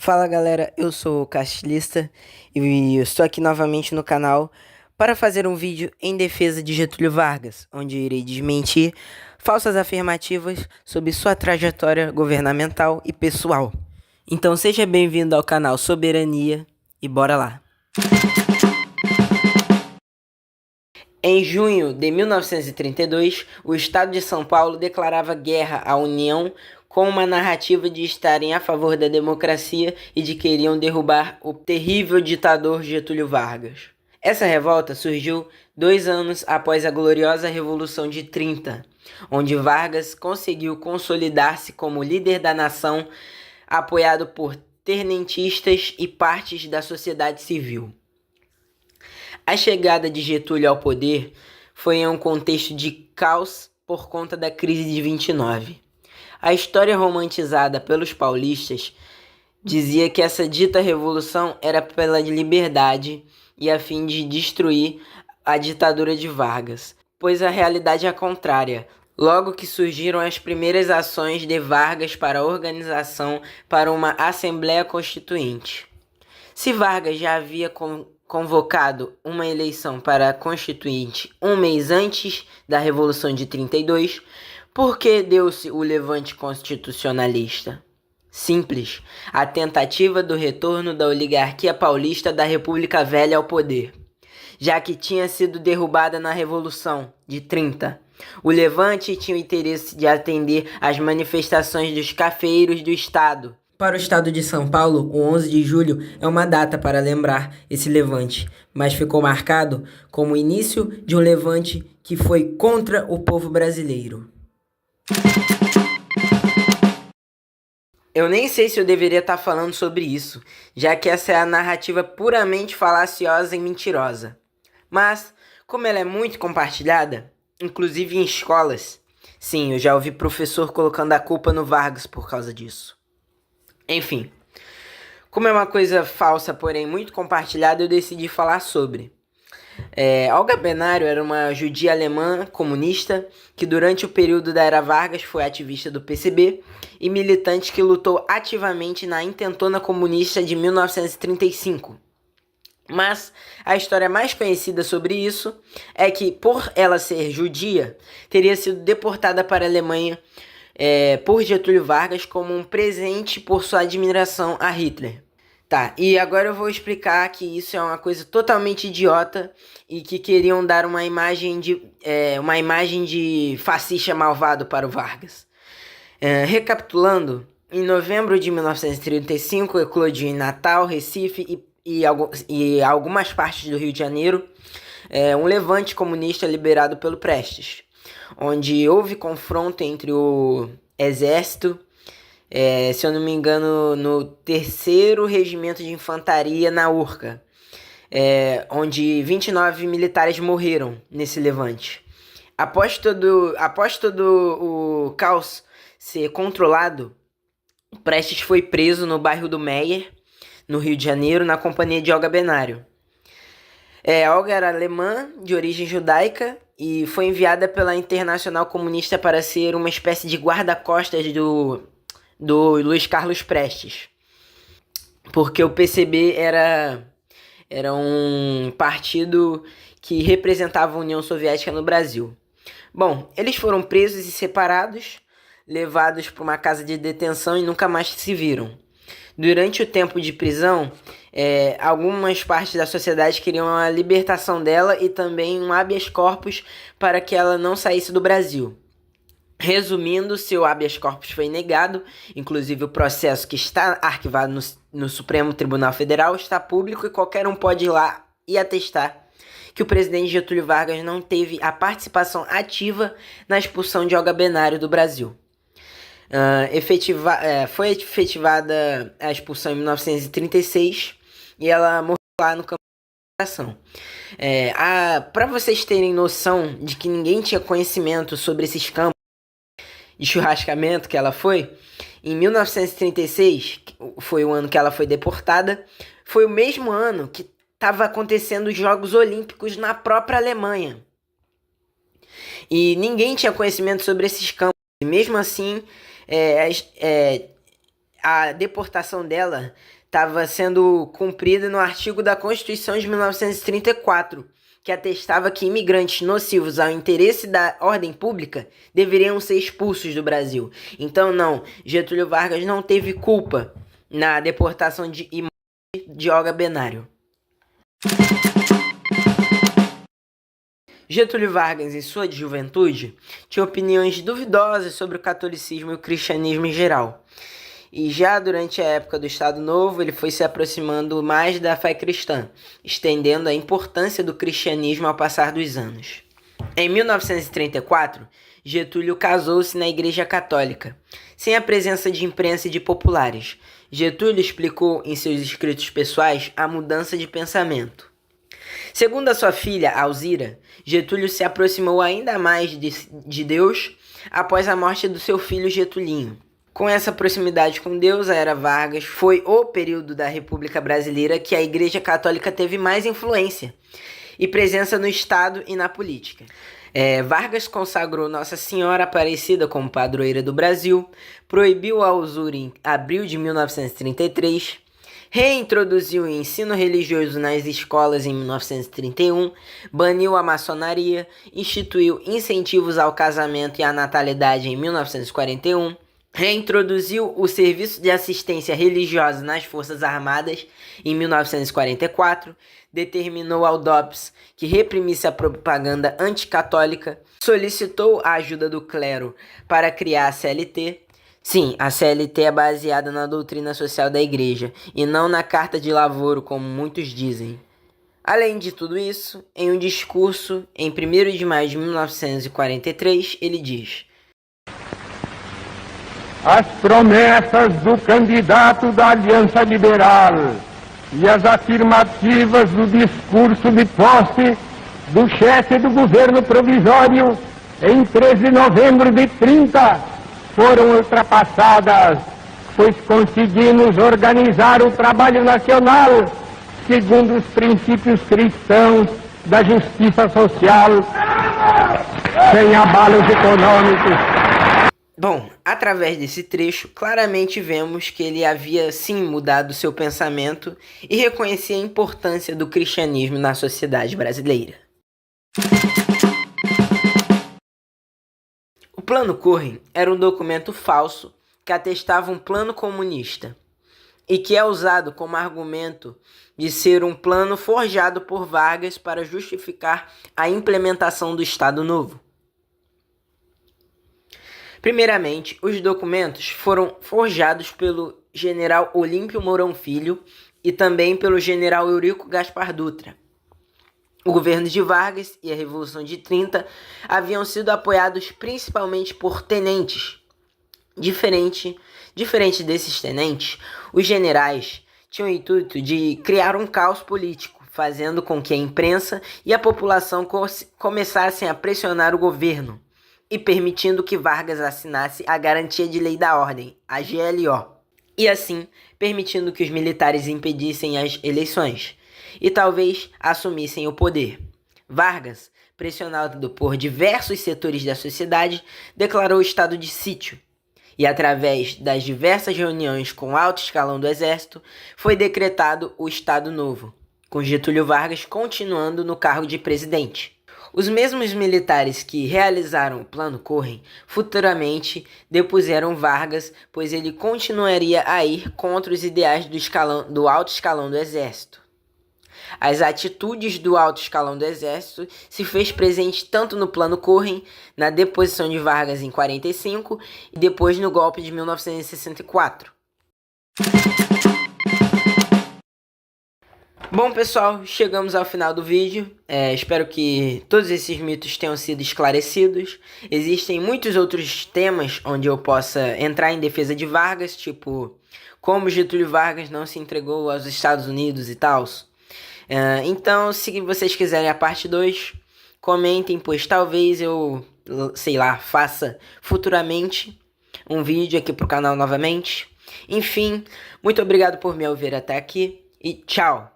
Fala galera, eu sou o Castilista e eu estou aqui novamente no canal para fazer um vídeo em defesa de Getúlio Vargas, onde eu irei desmentir falsas afirmativas sobre sua trajetória governamental e pessoal. Então seja bem-vindo ao canal Soberania e bora lá! Em junho de 1932, o Estado de São Paulo declarava guerra à União com uma narrativa de estarem a favor da democracia e de queriam derrubar o terrível ditador Getúlio Vargas. Essa revolta surgiu 2 anos após a gloriosa Revolução de 30, onde Vargas conseguiu consolidar-se como líder da nação, apoiado por tenentistas e partes da sociedade civil. A chegada de Getúlio ao poder foi em um contexto de caos por conta da crise de 29. A história romantizada pelos paulistas dizia que essa dita revolução era pela liberdade e a fim de destruir a ditadura de Vargas, pois a realidade é a contrária. Logo que surgiram as primeiras ações de Vargas para a organização para uma Assembleia Constituinte. Se Vargas já havia convocado uma eleição para a Constituinte um mês antes da Revolução de 32, por que deu-se o levante constitucionalista? Simples, a tentativa do retorno da oligarquia paulista da República Velha ao poder, já que tinha sido derrubada na Revolução de 30. O levante tinha o interesse de atender às manifestações dos cafeeiros do Estado. Para o Estado de São Paulo, o 11 de julho é uma data para lembrar esse levante, mas ficou marcado como o início de um levante que foi contra o povo brasileiro. Eu nem sei se eu deveria estar falando sobre isso, já que essa é a narrativa puramente falaciosa e mentirosa. Mas, como ela é muito compartilhada, inclusive em escolas, sim, eu já ouvi professor colocando a culpa no Vargas por causa disso. Enfim, como é uma coisa falsa, porém muito compartilhada, eu decidi falar sobre. Olga Benário era uma judia alemã comunista que durante o período da Era Vargas foi ativista do PCB e militante que lutou ativamente na Intentona Comunista de 1935. Mas a história mais conhecida sobre isso é que, por ela ser judia, teria sido deportada para a Alemanha por Getúlio Vargas como um presente por sua admiração a Hitler. Tá, e agora eu vou explicar que isso é uma coisa totalmente idiota e que queriam dar uma imagem de fascista malvado para o Vargas. Recapitulando, em novembro de 1935 eclodiu em Natal, Recife e algumas partes do Rio de Janeiro um levante comunista liderado pelo Prestes, onde houve confronto entre o exército, se eu não me engano, no 3º Regimento de Infantaria na Urca, onde 29 militares morreram nesse levante. Após todo o caos ser controlado, Prestes foi preso no bairro do Meier, no Rio de Janeiro, na companhia de Olga Benário. Olga era alemã, de origem judaica, e foi enviada pela Internacional Comunista para ser uma espécie de guarda-costas do Luiz Carlos Prestes. Porque o PCB era um partido que representava a União Soviética no Brasil. Bom, eles foram presos e separados, levados para uma casa de detenção e nunca mais se viram. Durante o tempo de prisão, algumas partes da sociedade queriam a libertação dela e também um habeas corpus para que ela não saísse do Brasil. Resumindo, seu habeas corpus foi negado, inclusive o processo que está arquivado no Supremo Tribunal Federal está público e qualquer um pode ir lá e atestar que o presidente Getúlio Vargas não teve a participação ativa na expulsão de Olga Benário do Brasil. Foi efetivada a expulsão em 1936 e ela morreu lá no campo de concentração. Para vocês terem noção de que ninguém tinha conhecimento sobre esses campos de churrascamento que ela foi, em 1936, que foi o ano que ela foi deportada, foi o mesmo ano que estava acontecendo os Jogos Olímpicos na própria Alemanha. E ninguém tinha conhecimento sobre esses campos. E mesmo assim, a deportação dela estava sendo cumprida no artigo da Constituição de 1934, que atestava que imigrantes nocivos ao interesse da ordem pública deveriam ser expulsos do Brasil. Então, não, Getúlio Vargas não teve culpa na deportação de Olga Benário. Getúlio Vargas, em sua juventude, tinha opiniões duvidosas sobre o catolicismo e o cristianismo em geral. E já durante a época do Estado Novo, ele foi se aproximando mais da fé cristã, estendendo a importância do cristianismo ao passar dos anos. Em 1934, Getúlio casou-se na Igreja Católica, sem a presença de imprensa e de populares. Getúlio explicou em seus escritos pessoais a mudança de pensamento. Segundo a sua filha, Alzira, Getúlio se aproximou ainda mais de Deus após a morte do seu filho Getulinho. Com essa proximidade com Deus, a Era Vargas foi o período da República Brasileira que a Igreja Católica teve mais influência e presença no Estado e na política. Vargas consagrou Nossa Senhora Aparecida como padroeira do Brasil, proibiu a usura em abril de 1933, reintroduziu o ensino religioso nas escolas em 1931, baniu a maçonaria, instituiu incentivos ao casamento e à natalidade em 1941, reintroduziu o serviço de assistência religiosa nas Forças Armadas em 1944, determinou ao DOPS que reprimisse a propaganda anticatólica, solicitou a ajuda do clero para criar a CLT. Sim, a CLT é baseada na doutrina social da Igreja e não na Carta de Lavoro, como muitos dizem. Além de tudo isso, em um discurso em 1º de maio de 1943, ele diz: as promessas do candidato da Aliança Liberal e as afirmativas do discurso de posse do chefe do governo provisório em 13 de novembro de 30 foram ultrapassadas, pois conseguimos organizar o trabalho nacional segundo os princípios cristãos da justiça social, sem abalos econômicos. Bom, através desse trecho, claramente vemos que ele havia sim mudado seu pensamento e reconhecia a importância do cristianismo na sociedade brasileira. O Plano Cohen era um documento falso que atestava um plano comunista e que é usado como argumento de ser um plano forjado por Vargas para justificar a implementação do Estado Novo. Primeiramente, os documentos foram forjados pelo general Olímpio Mourão Filho e também pelo general Eurico Gaspar Dutra. O governo de Vargas e a Revolução de 30 haviam sido apoiados principalmente por tenentes. Diferente desses tenentes, os generais tinham o intuito de criar um caos político, fazendo com que a imprensa e a população começassem a pressionar o governo e permitindo que Vargas assinasse a Garantia de Lei da Ordem, a GLO, e assim permitindo que os militares impedissem as eleições e talvez assumissem o poder. Vargas, pressionado por diversos setores da sociedade, declarou estado de sítio e, através das diversas reuniões com o alto escalão do Exército, foi decretado o Estado Novo, com Getúlio Vargas continuando no cargo de presidente. Os mesmos militares que realizaram o Plano Cohen futuramente depuseram Vargas, pois ele continuaria a ir contra os ideais do alto escalão do Exército. As atitudes do alto escalão do Exército se fez presente tanto no Plano Cohen, na deposição de Vargas em 45 e depois no golpe de 1964. Bom, pessoal, chegamos ao final do vídeo. Espero que todos esses mitos tenham sido esclarecidos. Existem muitos outros temas onde eu possa entrar em defesa de Vargas, tipo como Getúlio Vargas não se entregou aos Estados Unidos e tal. Então, se vocês quiserem a parte 2, comentem, pois talvez eu, faça futuramente um vídeo aqui pro canal novamente. Enfim, muito obrigado por me ouvir até aqui e tchau!